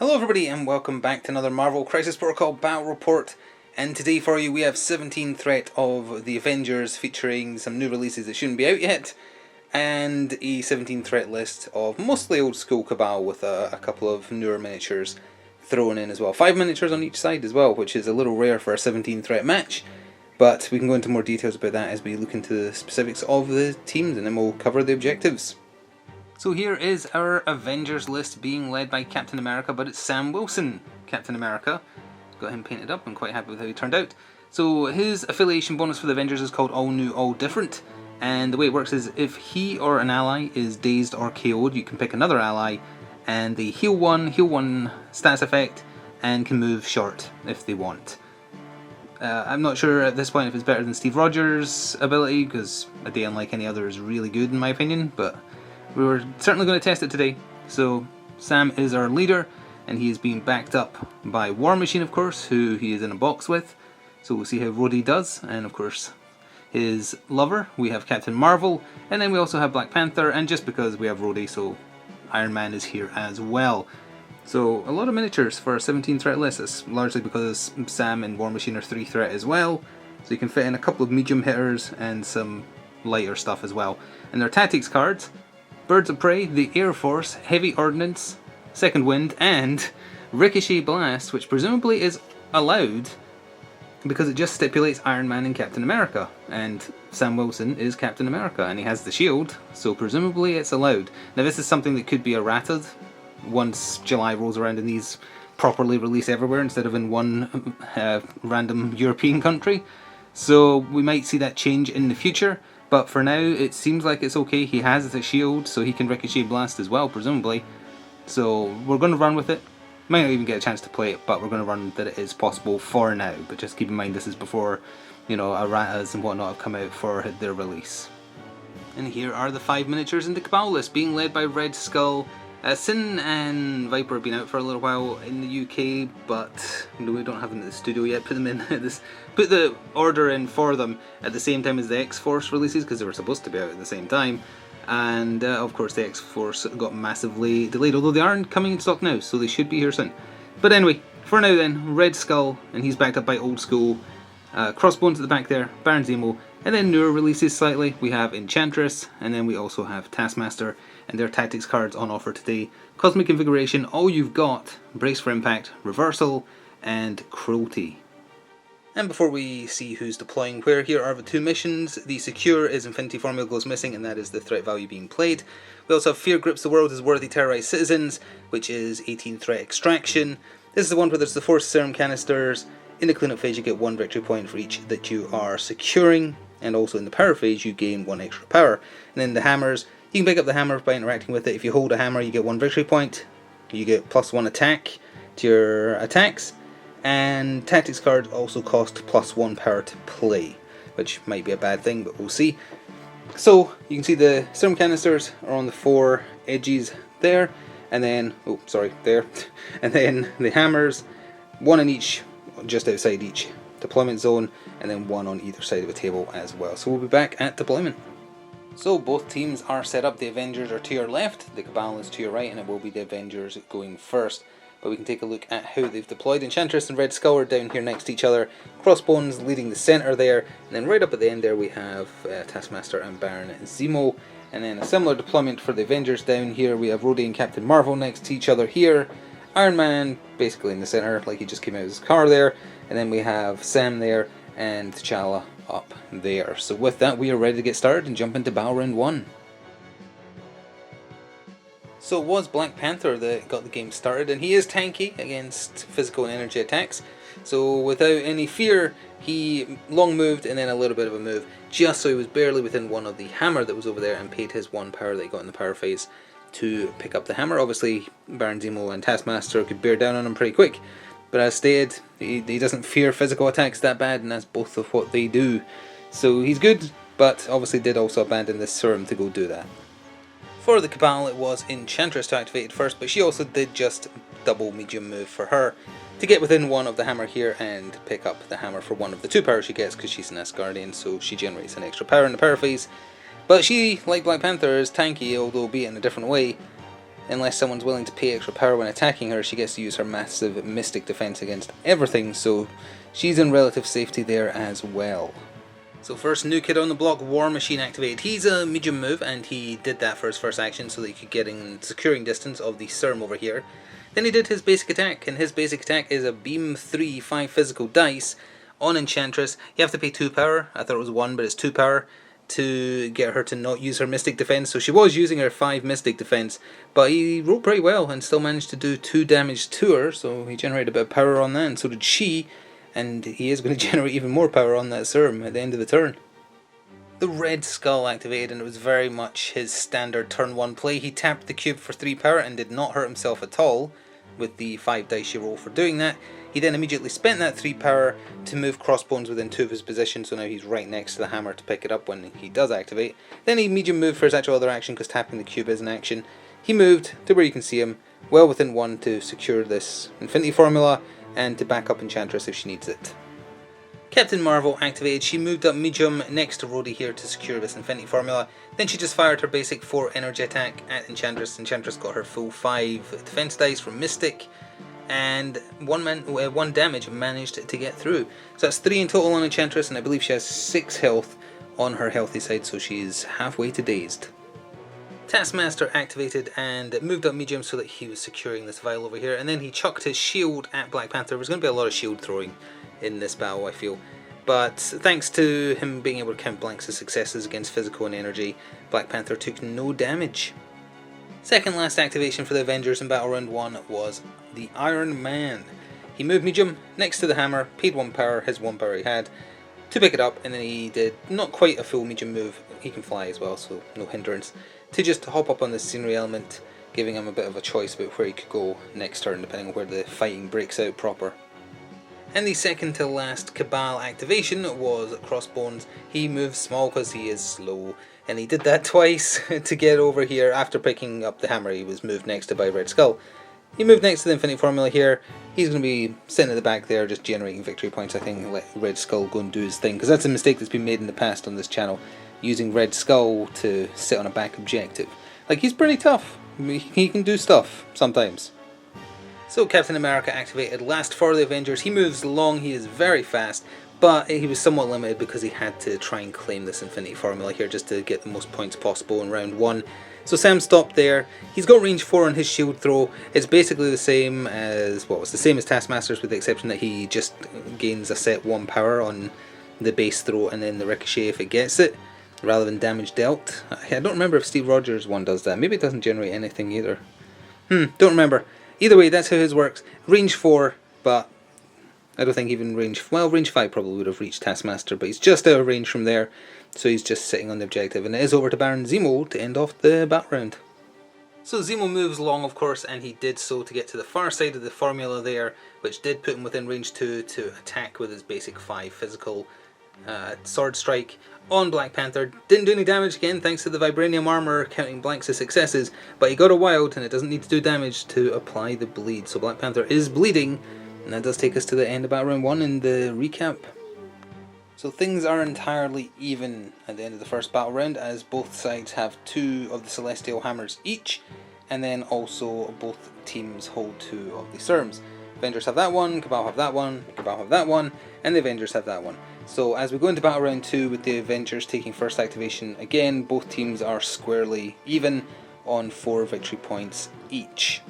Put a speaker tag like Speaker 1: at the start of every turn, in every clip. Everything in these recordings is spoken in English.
Speaker 1: Hello everybody and welcome back to another Marvel Crisis Protocol Battle Report, and today for you we have 17 threat of the Avengers featuring some new releases that shouldn't be out yet, and a 17 threat list of mostly old school Cabal with a couple of newer miniatures thrown in as well. 5 miniatures on each side as well, which is a little rare for a 17 threat match, but we can go into more details about that as we look into the specifics of the teams and then we'll cover the objectives. So here is our Avengers list being led by Captain America, but it's Sam Wilson, Captain America. Got him painted up, I'm quite happy with how he turned out. So his affiliation bonus for the Avengers is called All New, All Different, and the way it works is if he or an ally is dazed or KO'd, you can pick another ally, and they heal one status effect, and can move short if they want. I'm not sure at this point if it's better than Steve Rogers' ability, because a day unlike any other is really good in my opinion, but we were certainly going to test it today. So Sam is our leader, and he is being backed up by War Machine, of course, who he is in a box with. So we'll see how Rhodey does, and of course his lover, we have Captain Marvel, and then we also have Black Panther, and just because we have Rhodey, so Iron Man is here as well. So a lot of miniatures for a 17 threat list. It's largely because Sam and War Machine are 3 threat as well, so you can fit in a couple of medium hitters and some lighter stuff as well. And their tactics cards: Birds of Prey, the Air Force, Heavy Ordnance, Second Wind, and Ricochet Blast, which presumably is allowed because it just stipulates Iron Man and Captain America, and Sam Wilson is Captain America and he has the shield, so presumably it's allowed. Now this is something that could be errated once July rolls around and these properly release everywhere instead of in one random European country, so we might see that change in the future. But for now, it seems like it's okay. He has the shield, so he can Ricochet Blast as well, presumably. So we're going to run with it. Might not even get a chance to play it, but we're going to run that it is possible for now. But just keep in mind, this is before, you know, erratas and whatnot have come out for their release. And here are the 5 miniatures in the Cabal list, being led by Red Skull. Sin and Viper have been out for a little while in the UK, but we don't have them at the studio yet. Put them in put the order in for them at the same time as the X-Force releases, because they were supposed to be out at the same time. And of course the X-Force got massively delayed, although they aren't coming in stock now, so they should be here soon. But anyway, for now then, Red Skull, and he's backed up by Old School. Crossbones at the back there, Baron Zemo, and then newer releases slightly, we have Enchantress, and then we also have Taskmaster, and their tactics cards on offer today: Cosmic Invigoration, All You've Got, Brace for Impact, Reversal, and Cruelty. And before we see who's deploying where, here are the 2 missions. The Secure is Infinity Formula goes missing, and that is the threat value being played. We also have Fear Grips the World as Worthy Terrorized Citizens, which is 18 threat extraction. This is the one where there's the 4 serum canisters. In the cleanup phase you get 1 victory point for each that you are securing, and also in the power phase you gain 1 extra power. And then the hammers, you can pick up the hammer by interacting with it. If you hold a hammer you get 1 victory point, you get +1 attack to your attacks, and tactics cards also cost +1 power to play, which might be a bad thing, but we'll see. So you can see the serum canisters are on the 4 edges there, and then, oh sorry, there, and then the hammers, 1 in each, just outside each deployment zone, and then 1 on either side of the table as well. So we'll be back at deployment. So both teams are set up. The Avengers are to your left, the Cabal is to your right, and it will be the Avengers going first. But we can take a look at how they've deployed. Enchantress and Red Skull are down here next to each other, Crossbones leading the centre there, and then right up at the end there we have Taskmaster and Baron Zemo. And then a similar deployment for the Avengers down here. We have Rhodey and Captain Marvel next to each other here, Iron Man basically in the centre like he just came out of his car there, and then we have Sam there and T'Challa up there. So with that we are ready to get started and jump into Battle Round 1. So it was Black Panther that got the game started, and he is tanky against physical and energy attacks. So without any fear he long moved and then a little bit of a move, just so he was barely within 1 of the hammer that was over there, and paid his 1 power that he got in the power phase to pick up the hammer. Obviously Baron Zemo and Taskmaster could bear down on him pretty quick, but as stated, he doesn't fear physical attacks that bad, and that's both of what they do. So he's good, but obviously did also abandon this serum to go do that. For the Cabal it was Enchantress to activate it first, but she also did just double medium move for her to get within 1 of the hammer here and pick up the hammer for 1 of the 2 powers she gets, because she's an Asgardian, so she generates an extra power in the power phase. But she, like Black Panther, is tanky, although be it in a different way. unless someone's willing to pay extra power when attacking her, she gets to use her massive mystic defense against everything, so she's in relative safety there as well. So first, new kid on the block, War Machine activated. He's a medium move, and he did that for his first action so that he could get in securing distance of the Serum over here. Then he did his basic attack, and his basic attack is a Beam 3 5 physical dice on Enchantress. You have to pay 2 power. I thought it was 1, but it's 2 power to get her to not use her Mystic Defense. So she was using her 5 Mystic Defense, but he rolled pretty well and still managed to do 2 damage to her, so he generated a bit of power on that, and so did she. And he is going to generate even more power on that Serum at the end of the turn. The Red Skull activated, and it was very much his standard turn 1 play. He tapped the cube for 3 power and did not hurt himself at all with the 5 dice you roll for doing that. He then immediately spent that 3 power to move Crossbones within 2 of his positions, so now he's right next to the hammer to pick it up when he does activate. Then he medium moved for his actual other action, because tapping the cube is an action. He moved to where you can see him, well within 1 to secure this Infinity Formula, and to back up Enchantress if she needs it. Captain Marvel activated. She moved up medium next to Rhodey here to secure this Infinity Formula. Then she just fired her basic 4 energy attack at Enchantress. Enchantress got her full 5 defense dice from Mystic, and 1 damage managed to get through. So that's 3 in total on Enchantress, and I believe she has 6 health on her healthy side, so she's halfway to dazed. Taskmaster activated and moved up medium so that he was securing this vial over here, and then he chucked his shield at Black Panther. There's going to be a lot of shield throwing in this battle, I feel, but thanks to him being able to count blanks as successes against physical and energy, Black Panther took no damage. Second last activation for the Avengers in Battle Round 1 was the Iron Man. He moved medium next to the hammer, paid 1 power, his 1 power he had, to pick it up, and then he did not quite a full medium move. He can fly as well, so no hindrance, to just hop up on the scenery element, giving him a bit of a choice about where he could go next turn depending on where the fighting breaks out proper. And the second to last Cabal activation was Crossbones. He moves small because he is slow, and he did that twice to get over here. After picking up the hammer, he was moved next to by Red Skull. He moved next to the Infinity Formula here. He's going to be sitting at the back there just generating victory points, I think, and let Red Skull go and do his thing, because that's a mistake that's been made in the past on this channel, using Red Skull to sit on a back objective. Like, he's pretty tough. He can do stuff sometimes. So Captain America activated last for the Avengers. He moves long, he is very fast, but he was somewhat limited because he had to try and claim this Infinity Formula here just to get the most points possible in round 1. So Sam stopped there. He's got range 4 on his shield throw. It's basically the same as, well, it's the same as Taskmaster's, with the exception that he just gains a set 1 power on the base throw and then the ricochet if it gets it, rather than damage dealt. I don't remember if Steve Rogers' one does that. Maybe it doesn't generate anything either. Don't remember. Either way, that's how his works. Range 4, but I don't think even range 5 probably would have reached Taskmaster, but he's just out of range from there, so he's just sitting on the objective, and it is over to Baron Zemo to end off the battle round. So Zemo moves long, of course, and he did so to get to the far side of the formula there, which did put him within range 2 to attack with his basic 5 physical sword strike on Black Panther. Didn't do any damage again thanks to the vibranium armor counting blanks as successes, but he got a wild and it doesn't need to do damage to apply the bleed. So Black Panther is bleeding, and that does take us to the end of Battle Round 1 in the recap. So things are entirely even at the end of the first battle round, as both sides have 2 of the Celestial Hammers each, and then also both teams hold 2 of the Serums. Avengers have that one, Cabal have that one, Cabal have that one, and the Avengers have that one. So as we go into Battle Round 2 with the Avengers taking first activation, again both teams are squarely even on 4 victory points each.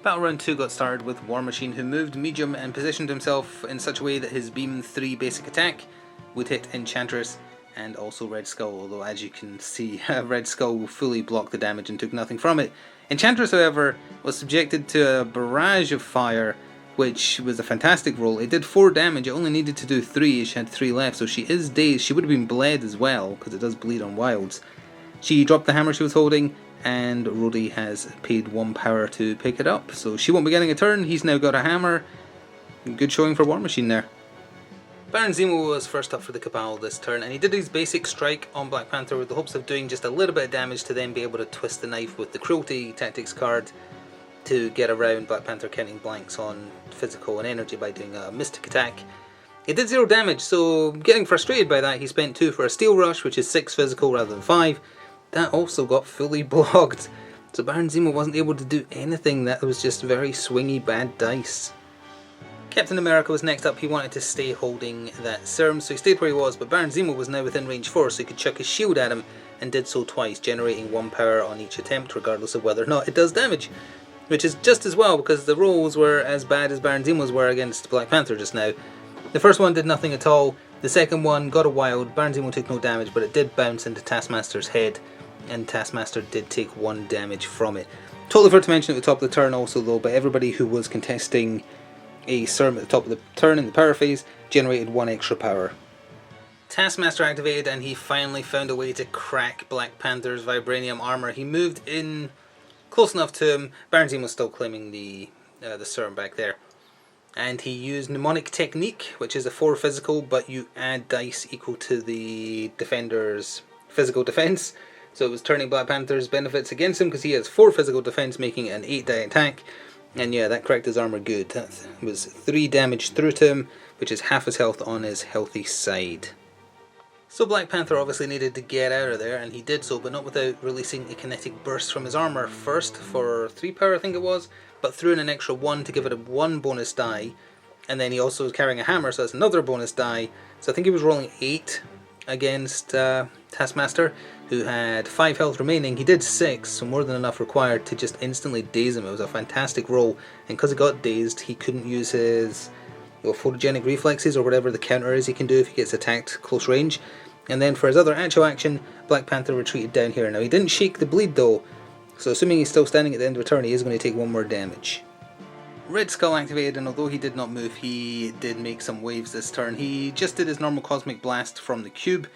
Speaker 1: Battle Round 2 got started with War Machine, who moved medium and positioned himself in such a way that his Beam 3 basic attack would hit Enchantress and also Red Skull, although as you can see Red Skull fully blocked the damage and took nothing from it. Enchantress, however, was subjected to a barrage of fire, which was a fantastic roll. It did 4 damage, it only needed to do 3, she had 3 left, so she is dazed. She would have been bled as well, because it does bleed on wilds. She dropped the hammer she was holding, and Rhodey has paid 1 power to pick it up, so she won't be getting a turn. He's now got a hammer. Good showing for War Machine there. Baron Zemo was first up for the Cabal this turn, and he did his basic strike on Black Panther with the hopes of doing just a little bit of damage to then be able to twist the knife with the Cruelty Tactics card to get around Black Panther counting blanks on physical and energy by doing a mystic attack. It did 0 damage, so getting frustrated by that, he spent 2 for a Steel Rush, which is 6 physical rather than 5, that also got fully blocked. So Baron Zemo wasn't able to do anything. That was just very swingy bad dice. Captain America was next up. He wanted to stay holding that serum, so he stayed where he was, but Baron Zemo was now within range 4, so he could chuck his shield at him, and did so twice, generating 1 power on each attempt, regardless of whether or not it does damage. Which is just as well, because the rolls were as bad as Baron Zemo's were against Black Panther just now. The first one did nothing at all, the second one got a wild, Baron Zemo took no damage, but it did bounce into Taskmaster's head, and Taskmaster did take 1 damage from it. Totally forgot to mention at the top of the turn also though, but everybody who was contesting a serum at the top of the turn in the power phase generated 1 extra power. Taskmaster activated, and he finally found a way to crack Black Panther's vibranium armor. He moved in close enough to him. Baron Zemo was still claiming the serum back there. And he used Mnemonic Technique, which is a 4 physical, but you add dice equal to the defender's physical defense. So it was turning Black Panther's benefits against him, because he has 4 physical defense, making it an 8 die attack. And yeah, that cracked his armor good. That was 3 damage through to him, which is half his health on his healthy side. So Black Panther obviously needed to get out of there, and he did so, but not without releasing a kinetic burst from his armor first for 3 power I think it was, but threw in an extra 1 to give it a 1 bonus die, and then he also was carrying a hammer, so that's another bonus die, so I think he was rolling 8 against Taskmaster, who had 5 health remaining. He did 6, so more than enough required to just instantly daze him. It was a fantastic roll, and because he got dazed, he couldn't use his photogenic reflexes or whatever the counter is he can do if he gets attacked close range. And then for his other actual action, Black Panther retreated down here. Now he didn't shake the bleed though, so assuming he's still standing at the end of a turn, he is going to take 1 more damage. Red Skull activated, and although he did not move, he did make some waves this turn. He just did his normal Cosmic Blast from the cube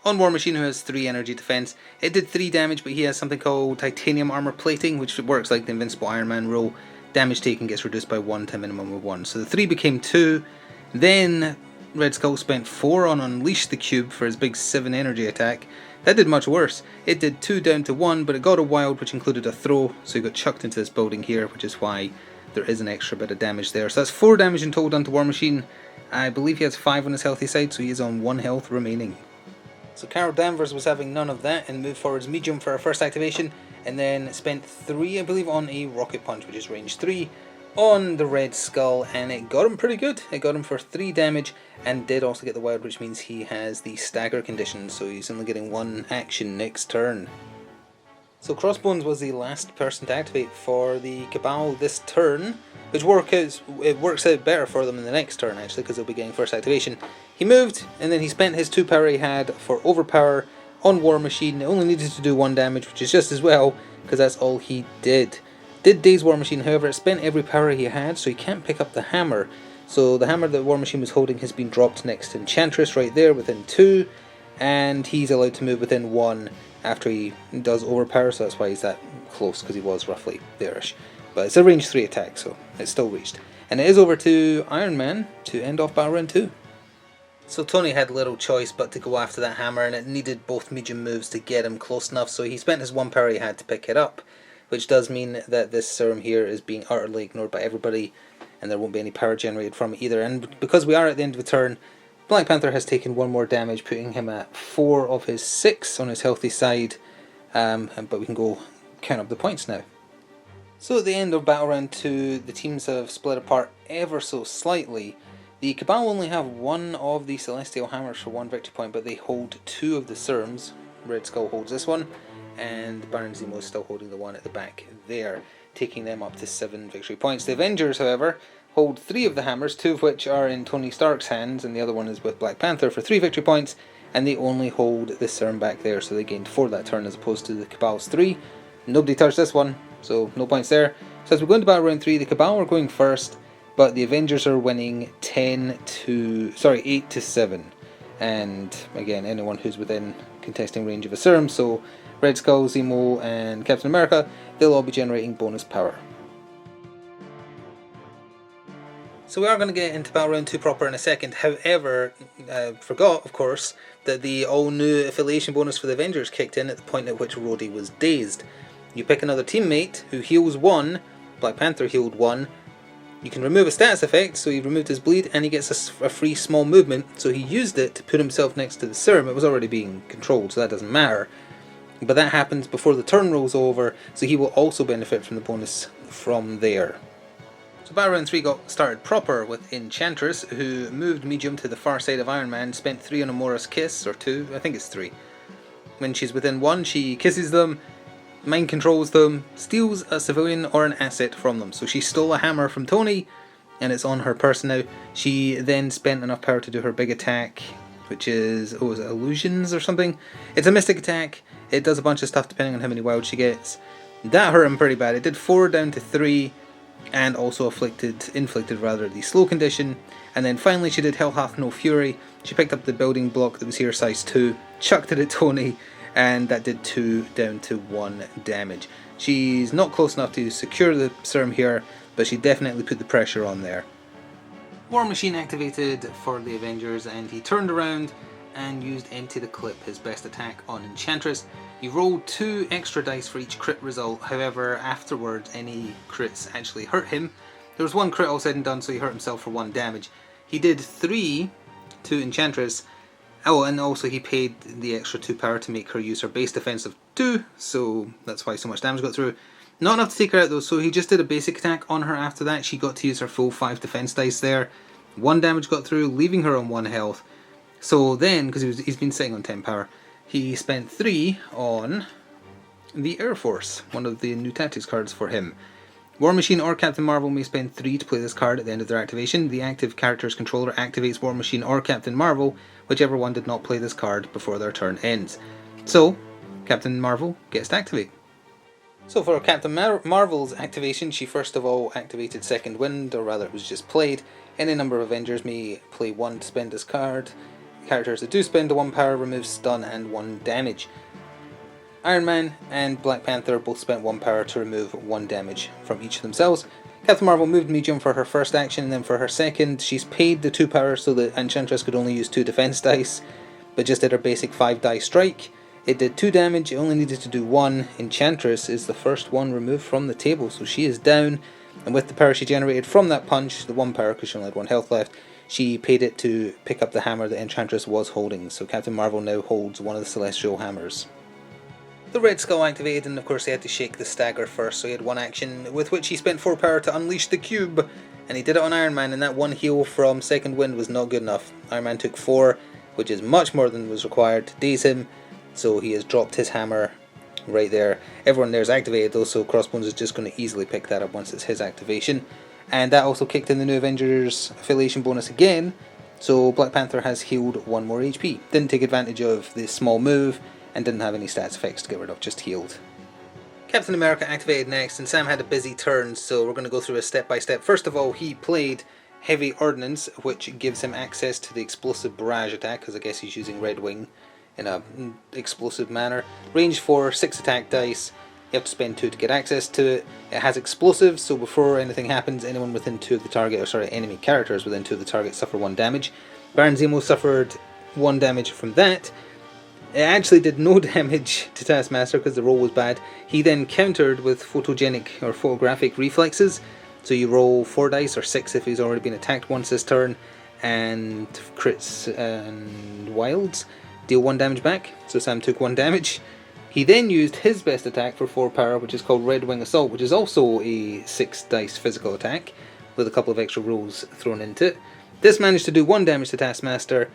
Speaker 1: on War Machine, who has 3 energy defense. It did 3 damage, but he has something called Titanium Armor Plating, which works like the Invincible Iron Man rule. Damage taken gets reduced by 1 to a minimum of 1. So the 3 became 2. Then Red Skull spent 4 on Unleash the Cube for his big 7 energy attack. That did much worse. It did 2 down to 1, but it got a wild, which included a throw, so he got chucked into this building here, which is why there is an extra bit of damage there. So that's 4 damage in total done to War Machine. I believe he has 5 on his healthy side, so he is on 1 health remaining. So Carol Danvers was having none of that and moved forwards medium for her first activation, and then spent 3, I believe, on a Rocket Punch, which is range 3, on the Red Skull, and it got him pretty good. It got him for 3 damage, and did also get the wild, which means he has the stagger condition, so he's only getting 1 action next turn. So Crossbones was the last person to activate for the Cabal this turn, which works out better for them in the next turn actually, because they'll be getting first activation. He moved, and then he spent his 2 power he had for Overpower on War Machine. It only needed to do 1 damage, which is just as well, because that's all he did. Did daze War Machine, however, it spent every power he had, so he can't pick up the hammer. So the hammer that War Machine was holding has been dropped next to Enchantress right there within 2, and he's allowed to move within 1 after he does Overpower, so that's why he's that close, because he was roughly there-ish. But it's a range 3 attack, so it's still reached. And it is over to Iron Man to end off Battle Round 2. So Tony had little choice but to go after that hammer, and it needed both medium moves to get him close enough, so he spent his 1 power he had to pick it up, which does mean that this serum here is being utterly ignored by everybody, and there won't be any power generated from it either. And because we are at the end of the turn, Black Panther has taken 1 more damage, putting him at 4 of his 6 on his healthy side, but we can go count up the points now. So at the end of Battle Round 2, the teams have split apart ever so slightly. The Cabal only have 1 of the Celestial Hammers for 1 victory point, but they hold 2 of the serums. Red Skull holds this one, and Baron Zemo is still holding the one at the back there, taking them up to 7 victory points. The Avengers, however, hold 3 of the hammers, 2 of which are in Tony Stark's hands, and the other one is with Black Panther for 3 victory points, and they only hold the serum back there, so they gained 4 that turn as opposed to the Cabal's 3. Nobody touched this one, so no points there. So as we go into Battle Round 3, the Cabal are going first, but the Avengers are winning 8 to 7. And again, anyone who's within contesting range of a serum, so Red Skull, Zemo, and Captain America, they'll all be generating bonus power. So we are going to get into Battle Round 2 proper in a second. However, forgot, of course, that the all-new affiliation bonus for the Avengers kicked in at the point at which Rhodey was dazed. You pick another teammate who heals 1, Black Panther healed 1, you can remove a status effect, so he removed his bleed, and he gets a free small movement, so he used it to put himself next to the serum. It was already being controlled, so that doesn't matter. but that happens before the turn rolls over, so he will also benefit from the bonus from there. So Battle Round 3 got started proper with Enchantress, who moved medium to the far side of Iron Man, spent 3 on Amora's Kiss, or 2, I think it's 3. When she's within 1, she kisses them, mind controls them, steals a civilian or an asset from them. So she stole a hammer from Tony, and it's on her person now. She then spent enough power to do her big attack, which is, is it Illusions or something? It's a mystic attack. It does a bunch of stuff depending on how many wilds she gets. That hurt him pretty bad. It did 4 down to 3, and also inflicted the slow condition. And then finally she did Hell Hath No Fury. She picked up the building block that was here size 2, chucked it at Tony, and that did 2 down to 1 damage. She's not close enough to secure the serum here, but she definitely put the pressure on there. War Machine activated for the Avengers, and he turned around and used Empty the Clip, his best attack on Enchantress. He rolled 2 extra dice for each crit result, however afterwards any crits actually hurt him. There was 1 crit all said and done, so he hurt himself for 1 damage. He did 3 to Enchantress. Oh, and also he paid the extra 2 power to make her use her base defense of 2, so that's why so much damage got through. Not enough to take her out though, so he just did a basic attack on her after that. She got to use her full 5 defense dice there. 1 damage got through, leaving her on 1 health. So then, because he's been sitting on 10 power, he spent 3 on the Air Force, one of the new tactics cards for him. War Machine or Captain Marvel may spend 3 to play this card at the end of their activation. The active character's controller activates War Machine or Captain Marvel, whichever one did not play this card before their turn ends. So, Captain Marvel gets to activate. So for Captain Marvel's activation, she first of all activated Second Wind, or rather it was just played. Any number of Avengers may play 1 to spend this card. Characters that do spend the 1 power remove stun and 1 damage. Iron Man and Black Panther both spent 1 power to remove 1 damage from each of themselves. Captain Marvel moved medium for her first action, and then for her second she's paid the 2 power so that Enchantress could only use 2 defense dice, but just did her basic 5 die strike. It did 2 damage, it only needed to do 1. Enchantress is the first one removed from the table, so she is down, and with the power she generated from that punch, the 1 power because she only had 1 health left, she paid it to pick up the hammer that Enchantress was holding, so Captain Marvel now holds one of the Celestial Hammers. The Red Skull activated, and of course he had to shake the stagger first, so he had 1 action, with which he spent 4 power to unleash the cube, and he did it on Iron Man, and that 1 heal from Second Wind was not good enough. Iron Man took 4, which is much more than was required to daze him, so he has dropped his hammer right there. Everyone there is activated though, so Crossbones is just going to easily pick that up once it's his activation. And that also kicked in the new Avengers affiliation bonus again, so Black Panther has healed 1 more HP. Didn't take advantage of the small move, and didn't have any stats effects to get rid of, just healed. Captain America activated next, and Sam had a busy turn, so we're going to go through a step by step. First of all, he played Heavy Ordnance, which gives him access to the explosive barrage attack, because I guess he's using Red Wing in a explosive manner. Range 4, 6 attack dice. You have to spend 2 to get access to it. It has explosives, so before anything happens, anyone within 2 of the target, or sorry, enemy characters within 2 of the target suffer 1 damage. Baron Zemo suffered 1 damage from that. It actually did no damage to Taskmaster because the roll was bad. He then countered with photogenic or photographic reflexes, so you roll 4 dice or 6 if he's already been attacked once this turn, and crits and wilds deal 1 damage back, so Sam took 1 damage. He then used his best attack for 4 power, which is called Red Wing Assault, which is also a 6 dice physical attack, with a couple of extra rolls thrown into it. This managed to do 1 damage to Taskmaster,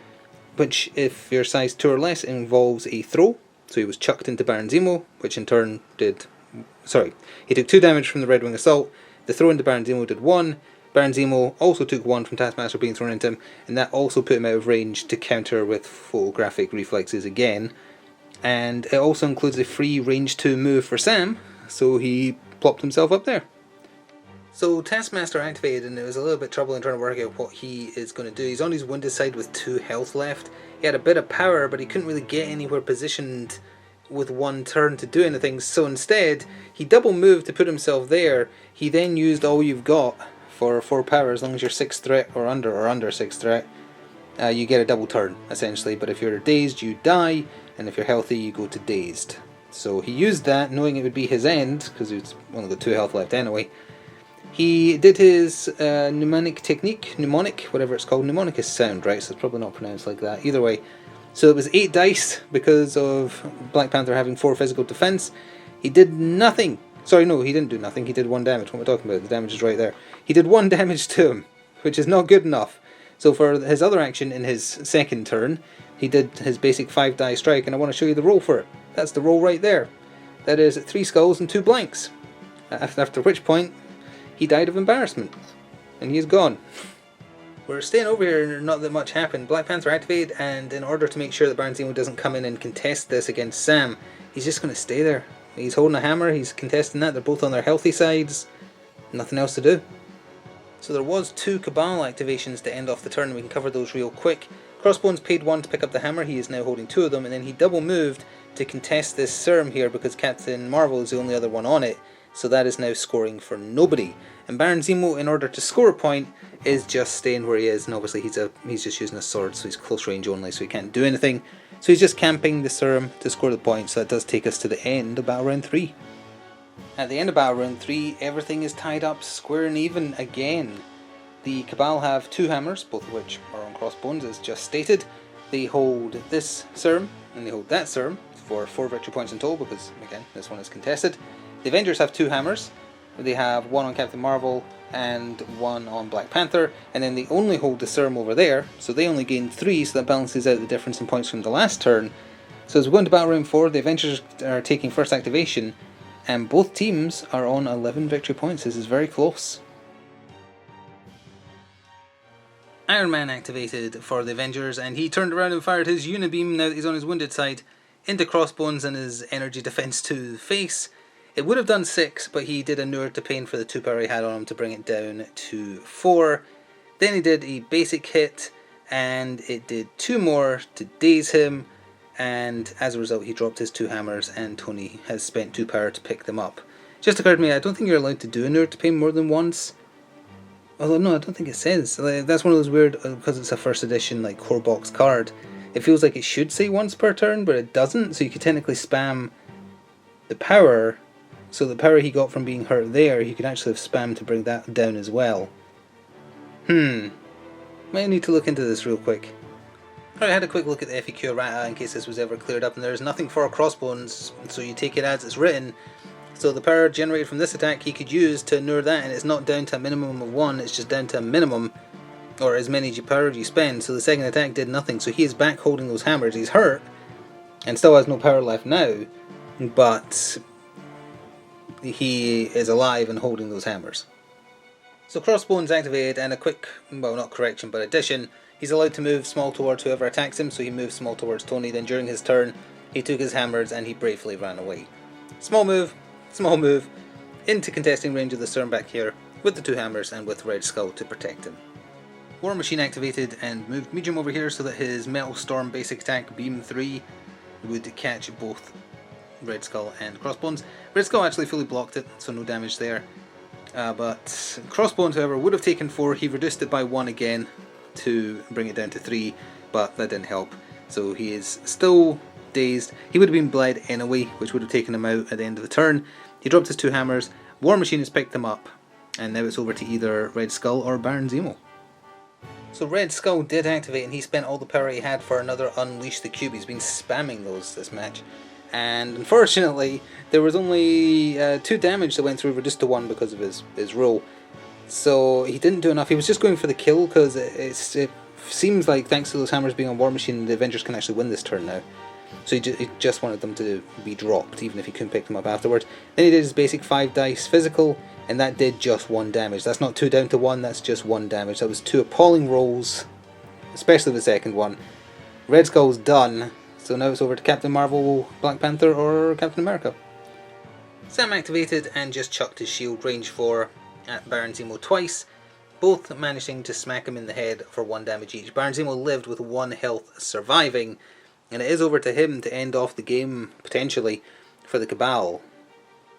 Speaker 1: which, if you're size 2 or less, involves a throw. So he was chucked into Baron Zemo, which in turn did... Sorry, he took 2 damage from the Red Wing Assault. The throw into Baron Zemo did 1. Baron Zemo also took 1 from Taskmaster being thrown into him, and that also put him out of range to counter with photographic reflexes again. And it also includes a free range 2 move for Sam, so he plopped himself up there. So Taskmaster activated, and it was a little bit troubling trying to work out what he is going to do. He's on his wounded side with 2 health left. He had a bit of power, but he couldn't really get anywhere positioned with 1 turn to do anything, so instead he double moved to put himself there. He then used all you've got for 4 power. As long as you're 6 threat or under 6 threat, you get a double turn essentially, but if you're dazed you die, and if you're healthy you go to dazed. So he used that knowing it would be his end, because he's only got 2 health left anyway. He did his mnemonic technique, mnemonic, whatever it's called. Mnemonic is sound, right, so it's probably not pronounced like that. Either way, So it was 8 dice because of Black Panther having 4 physical defense. He did nothing. Sorry, no, he didn't do nothing. He did 1 damage. What am I talking about? The damage is right there. He did 1 damage to him, which is not good enough. So for his other action in his second turn, he did his basic 5 die strike, and I want to show you the roll for it. That's the roll right there. That is 3 skulls and 2 blanks. After which point, he died of embarrassment. And he is gone. We're staying over here, not that much happened. Black Panther activated, and in order to make sure that Baron Zemo doesn't come in and contest this against Sam, he's just going to stay there. He's holding a hammer, he's contesting that, they're both on their healthy sides. Nothing else to do. So there was 2 Cabal activations to end off the turn, and we can cover those real quick. Crossbones paid 1 to pick up the hammer, he is now holding 2 of them, and then he double moved to contest this serum here because Captain Marvel is the only other one on it. So that is now scoring for nobody. And Baron Zemo, in order to score a point, is just staying where he is, and obviously he's just using a sword, so he's close range only, so he can't do anything. So he's just camping the serum to score the point, so that does take us to the end of Battle Round 3. At the end of Battle Round 3, everything is tied up square and even again. The Cabal have 2 hammers, both of which are on Crossbones, as just stated. They hold this serum, and they hold that serum, for 4 victory points in total, because, again, this one is contested. The Avengers have 2 hammers. They have 1 on Captain Marvel and 1 on Black Panther, and then they only hold the serum over there, so they only gain 3, so that balances out the difference in points from the last turn. So as we go into Battle Round 4, the Avengers are taking first activation, and both teams are on 11 victory points. This is very close. Iron Man activated for the Avengers, and he turned around and fired his Unibeam, now that he's on his wounded side, into Crossbones and his energy defense to the face. It would have done 6, but he did inure to pain for the 2 power he had on him to bring it down to 4. Then he did a basic hit, and it did 2 more to daze him, and as a result he dropped his 2 hammers, and Tony has spent 2 power to pick them up. Just occurred to me, I don't think you're allowed to do inure to pain more than once. Although no, I don't think it says. That's one of those weird, because it's a first edition like core box card, it feels like it should say once per turn, but it doesn't, so you could technically spam the power. So the power he got from being hurt there, he could actually have spammed to bring that down as well. Might need to look into this real quick. Alright, I had a quick look at the FAQ errata in case this was ever cleared up, and there's nothing for Crossbones, so you take it as it's written. So the power generated from this attack he could use to inure that, and it's not down to a minimum of 1, it's just down to a minimum, or as many power you spend, so the second attack did nothing. So he is back holding those hammers, he's hurt, and still has no power left now, but he is alive and holding those hammers. So Crossbones activated, and a quick, well not correction but addition, he's allowed to move small towards whoever attacks him, so he moved small towards Tony, then during his turn he took his hammers and he bravely ran away. Small move, into contesting range of the serum back here, with the 2 hammers and with Red Skull to protect him. War Machine activated and moved medium over here so that his Metal Storm basic attack Beam 3 would catch both Red Skull and Crossbones. Red Skull actually fully blocked it, so no damage there. But Crossbones, however, would have taken 4. He reduced it by 1 again to bring it down to 3, but that didn't help. So he is still dazed. He would have been bled anyway, which would have taken him out at the end of the turn. He dropped his 2 hammers. War Machine has picked them up, and now it's over to either Red Skull or Baron Zemo. So Red Skull did activate, and he spent all the power he had for another Unleash the Cube. He's been spamming those this match. And unfortunately, there was only 2 damage that went through, reduced to 1 because of his roll. So he didn't do enough. He was just going for the kill, because it seems like thanks to those hammers being on War Machine, the Avengers can actually win this turn now. So he just wanted them to be dropped, even if he couldn't pick them up afterwards. Then he did his basic 5 dice physical, and that did just 1 damage. That's not 2 down to 1, that's just 1 damage. That was 2 appalling rolls, especially the second one. Red Skull's done. So now it's over to Captain Marvel, Black Panther, or Captain America. Sam activated and just chucked his shield range 4 at Baron Zemo twice, both managing to smack him in the head for 1 damage each. Baron Zemo lived with 1 health surviving, and it is over to him to end off the game, potentially, for the Cabal.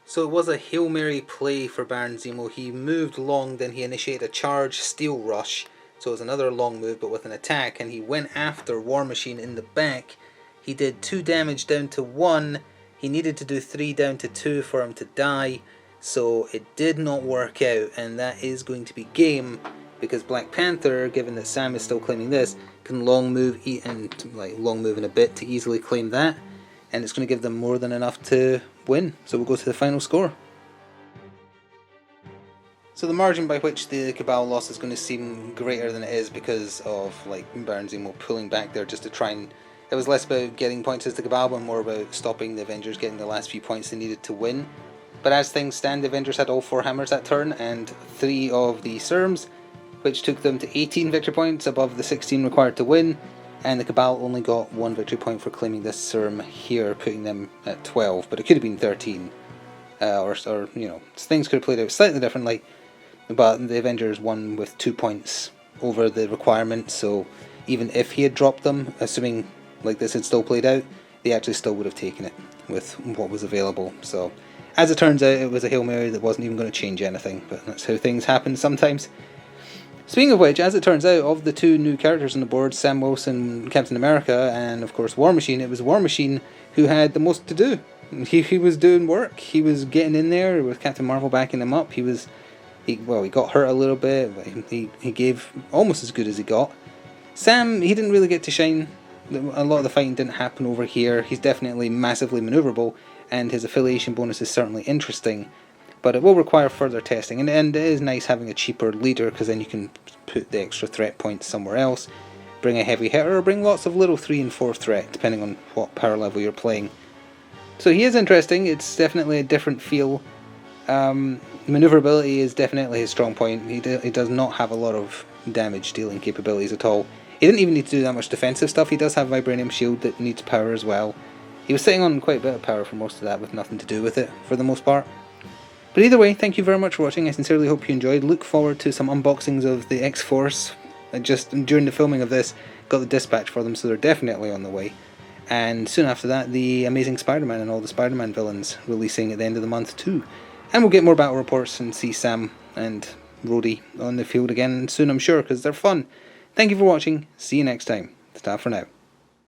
Speaker 1: So it was a Hail Mary play for Baron Zemo. He moved long, then he initiated a charge steel rush, so it was another long move but with an attack, and he went after War Machine in the back. He did 2 damage down to 1, he needed to do 3 down to 2 for him to die, so it did not work out, and that is going to be game, because Black Panther, given that Sam is still claiming this, can long move and like long move in a bit to easily claim that, and it's going to give them more than enough to win. So we'll go to the final score. So the margin by which the Cabal loss is going to seem greater than it is because of like Bernzimo pulling back there just to try and... It was less about getting points as the Cabal, but more about stopping the Avengers getting the last few points they needed to win. But as things stand, the Avengers had all 4 hammers that turn and 3 of the Serms, which took them to 18 victory points above the 16 required to win, and the Cabal only got 1 victory point for claiming this Serm here, putting them at 12, but it could have been 13. Or you know, things could have played out slightly differently, but the Avengers won with 2 points over the requirement, so even if he had dropped them, assuming like this had still played out, they actually still would have taken it with what was available. So as it turns out, it was a Hail Mary that wasn't even going to change anything, but that's how things happen sometimes. Speaking of which, as it turns out, of the 2 new characters on the board, Sam Wilson, Captain America, and of course War Machine, it was War Machine who had the most to do. He was doing work. He was getting in there with Captain Marvel backing him up. He got hurt a little bit, but he gave almost as good as he got. Sam, he didn't really get to shine. A lot of the fighting didn't happen over here. He's definitely massively maneuverable, and his affiliation bonus is certainly interesting, but it will require further testing, and it is nice having a cheaper leader, because then you can put the extra threat points somewhere else, bring a heavy hitter, or bring lots of little 3 and 4 threat, depending on what power level you're playing. So he is interesting. It's definitely a different feel. Maneuverability is definitely his strong point. He does not have a lot of damage dealing capabilities at all. He didn't even need to do that much defensive stuff. He does have Vibranium Shield that needs power as well. He was sitting on quite a bit of power for most of that with nothing to do with it for the most part. But either way, thank you very much for watching. I sincerely hope you enjoyed. Look forward to some unboxings of the X-Force. Just during the filming of this, got the dispatch for them, so they're definitely on the way. And soon after that, the Amazing Spider-Man and all the Spider-Man villains releasing at the end of the month too. And we'll get more battle reports and see Sam and Rhodey on the field again soon, I'm sure, because they're fun. Thank you for watching. See you next time. Ta for now.